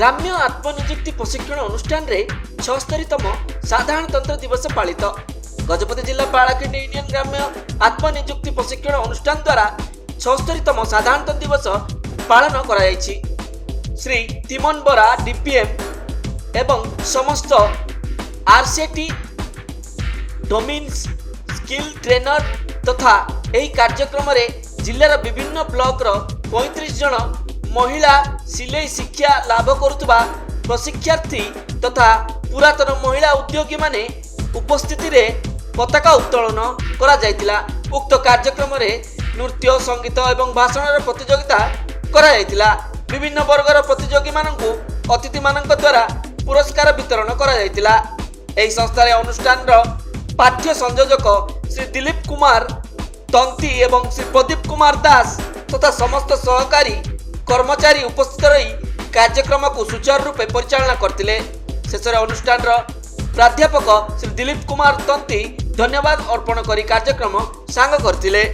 ग्राम्य आत्मनियुक्ति प्रशिक्षण अनुष्ठान रे 76तम साधारणतंत्र दिवस पालित। गजपति जिला पालाखंड यूनियन ग्राम्य आत्मनियुक्ति प्रशिक्षण अनुष्ठान द्वारा 76तम साधारणतंत्र दिवस पालन करा श्री तिमन बरा डीपीएम एवं समस्त आरसीटी डोमिन्स स्किल ट्रेनर तथा यही कार्यक्रम रे जिलार विभिन्न ब्लॉक रो 35 जन महिला सिलाई शिक्षा लाभ करुवा प्रशिक्षार्थी तथा पुरातन महिला उद्योगी माने उपस्थिति रे पताका उत्तोलन करा जायतिला। उक्त कार्यक्रम रे नृत्य संगीत एवं भाषण प्रतियोगिता करा जायतिला। विभिन्न वर्गर प्रतियोगी माननकु अतिथि माननक द्वारा पुरस्कार वितरण करा जायतिला। एही संस्था रे अनुष्ठान रो पाठ्य संयोजक श्री दिलीप कुमार तंती एवं श्री प्रदीप कुमार दास तथा समस्त सहकारी कर्मचारी उपस्थित रही कार्यक्रम को सुचारू रूपे परिचालना करथिले। शेष अनुष्ठान प्राध्यापक श्री दिलीप कुमार तंती धन्यवाद अर्पण करी कार्यक्रम सांग करथिले।